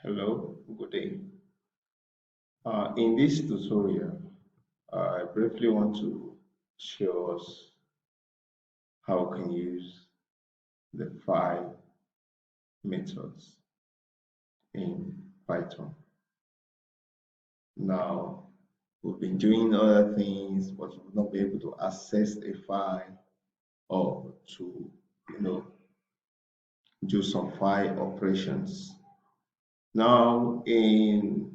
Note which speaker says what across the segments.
Speaker 1: Hello, good day. In this tutorial, I briefly want to show us how we can use the five methods in Python. Now, we've been doing other things, but we've not been able to access a file or to, you know, do some file operations. Now, in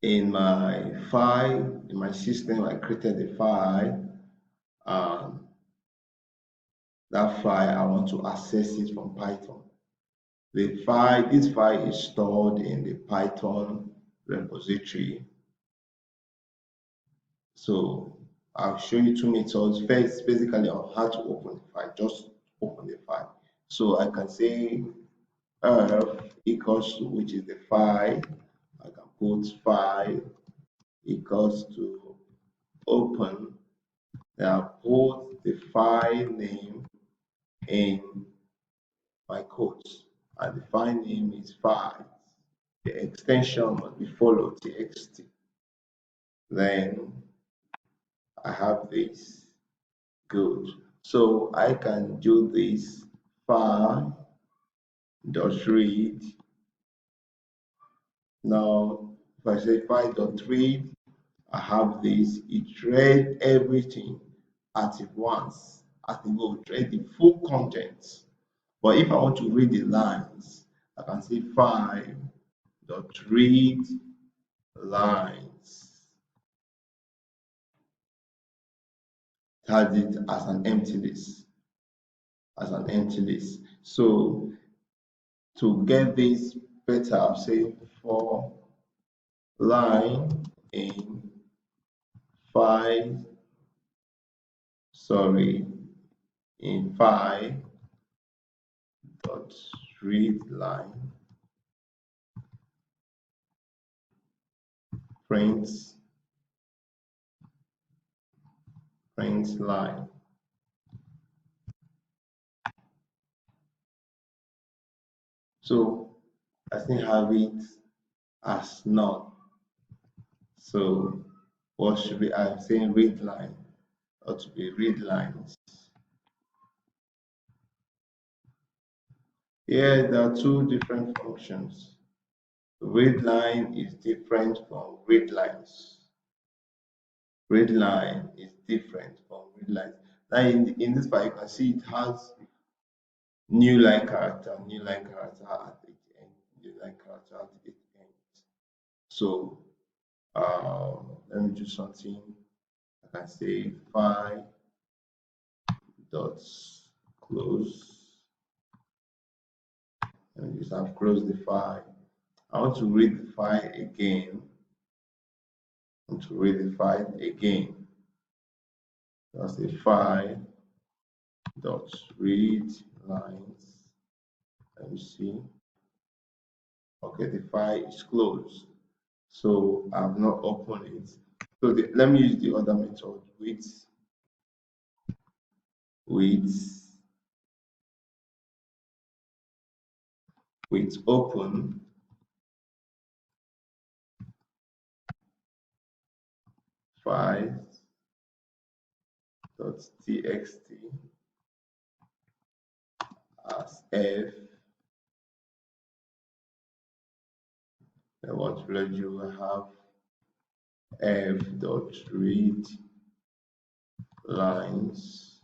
Speaker 1: my system, I created a file, and that file I want to access it from Python. This file is stored in the Python repository. So I'll show you two methods. First, basically on how to open the file. Just open the file. So I can say equals to, which is the file. I can put file equals to open. Then I'll put the file name in my quotes, and the file name is file. The extension must be follow txt. Then I have this. Good. So I can do this file dot read. Now, if I say file dot read, I have this. It read everything at once. At the go, it read the full contents. But if I want to read the lines, I can say file dot read lines. It has it as an empty list. So to get this better, I'll say for line in file, in file dot read line print line. So I still have it as none. So what should be? I'm saying read line, or to be read lines. Here there are two different functions. Read line is different from read lines. Read line is different from read lines. Now in this file, you can see it has new line character at the end, new line character at the end. So let me do something. I can say file dot close. And just have closed the file. I want to read the file again. That's the file dot read lines. Let me see. Okay, the file is closed. So I've not opened it. So let me use the other method with open files dot txt as f. Then what will you have f dot read lines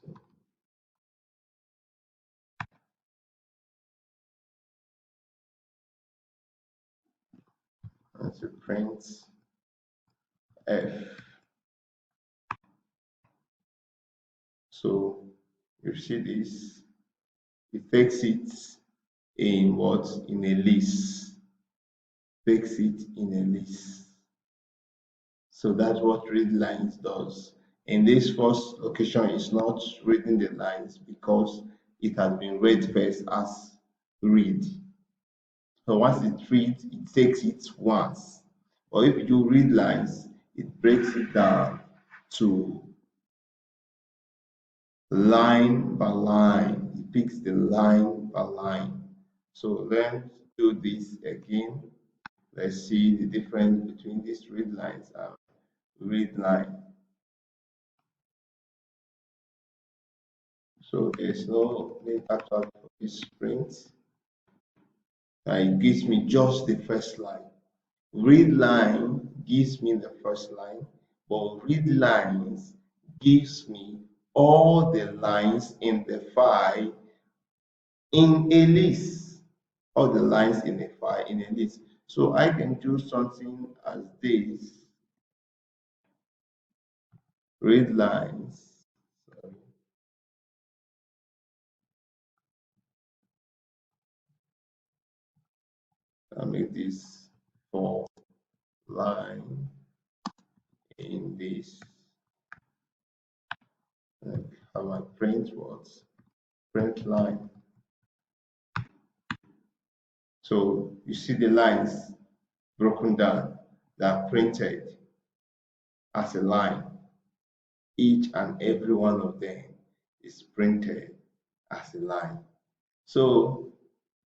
Speaker 1: and to print f. So you see this, it takes it in what? In a list. So that's what read lines does. In this first location, it's not reading the lines because it has been read first as read. So once it reads, it takes it once. Or if you do read lines, it breaks it down to line by line. It picks the line by line. So then do this again. Let's see the difference between these read lines and read line. So there's no need actually for this print. And it gives me just the first line. Read line gives me the first line, but read lines gives me all the lines in the file in a list. All the lines in a file in a list. So I can do something as this. Read lines. Sorry. I'll make this for line in this. How my print words. Print line. So you see the lines broken down. They are printed as a line. Each and every one of them is printed as a line. So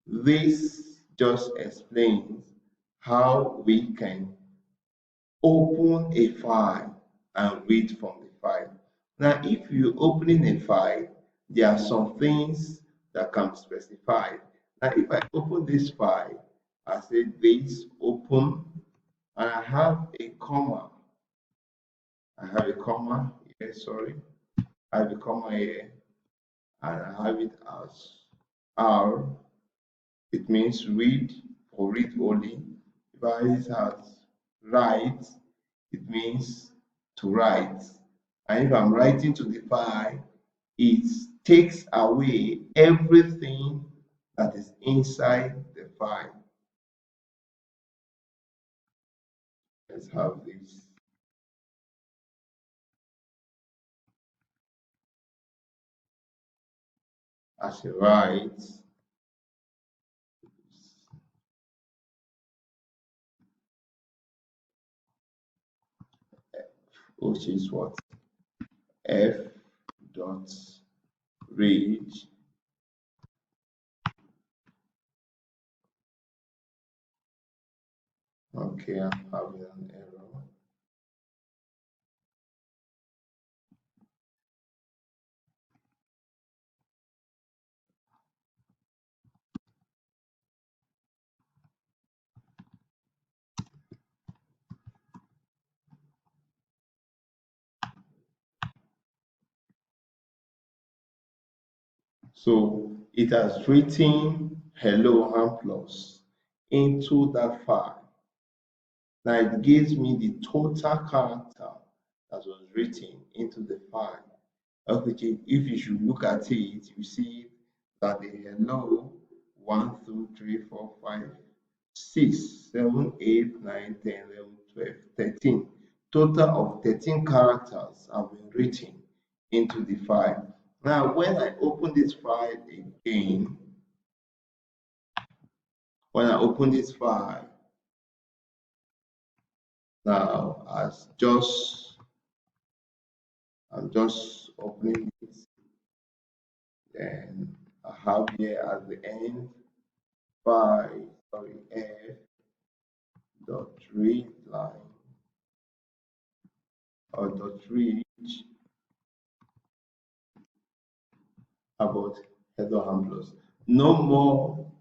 Speaker 1: this just explains how we can open a file and read from the file. Now, if you're opening a file, there are some things that can be specified. Now, if I open this file, I say this open, and I have a comma. I have a comma here, sorry. I have a comma here, and I have it as R. It means read or read only. If I have it as write, it means to write. And if I'm writing to the file, it takes away everything that is inside the file. Let's have this. As a write, which is what? F dot read. Okay, I'm having an error. So it has written hello Hamplus into that file. Now it gives me the total character that was written into the file. Okay, if you should look at it, you see that the hello 1, 2, 3, 4, 5, 6, 7, 8, 9, 10, 11, 12, 13. Total of 13 characters have been written into the file. Now, when I open this file again, when I open this file, now I'm just opening it, and I have here at the end f dot read line or dot read about hello Hamplus. No more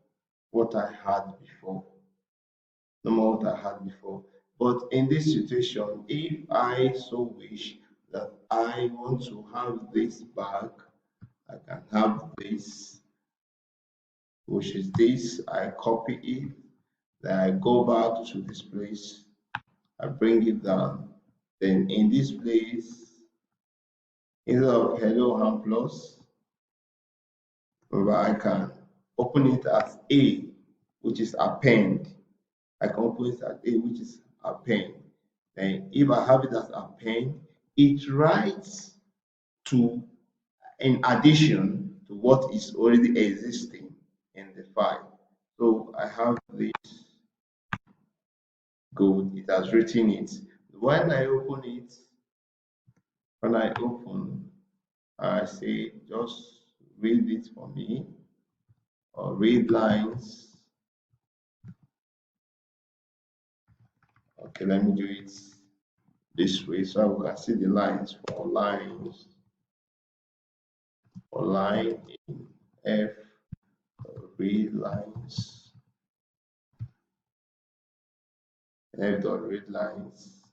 Speaker 1: what I had before. No more what I had before. But in this situation, if I so wish that I want to have this back, I can have this, which is this. I copy it, then I go back to this place, I bring it down. Then in this place, instead of hello Hamplus, I can open it as A, which is append. I can open it as A, which is append. Then if I have it as append, it writes to in addition to what is already existing in the file. So I have this. Good, it has written it. When I open it, when I open, I say just read it for me or read lines. Okay, let me do it this way so we can see the lines for line in F, read lines, F dot read lines,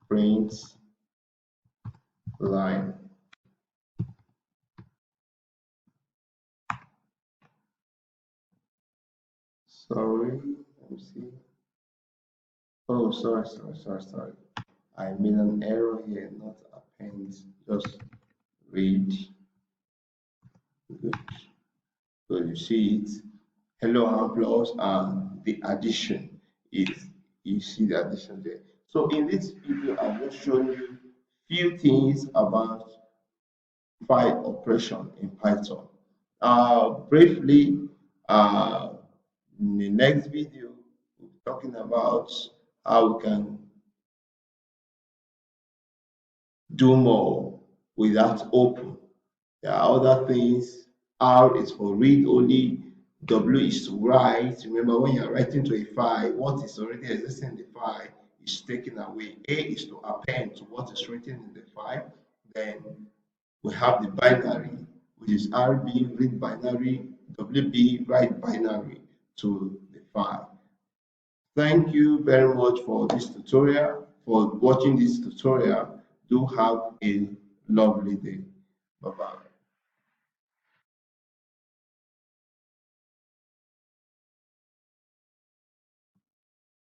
Speaker 1: print line. Sorry, let me see. Oh, sorry. I made an error here, not append, just read. Good. So you see it. Hello Hamplus, and the addition is, you see the addition there. So in this video, I've just shown you few things about file operation in Python. Briefly, in the next video, we'll be talking about how we can do more without open. There are other things. R is for read only. W is to write. Remember, when you're writing to a file, what is already existing in the file is taken away. A is to append to what is written in the file. Then we have the binary, which is RB, read binary, WB, write binary to the file. Thank you very much for this tutorial, for watching this tutorial. Do have a lovely day. Bye-bye.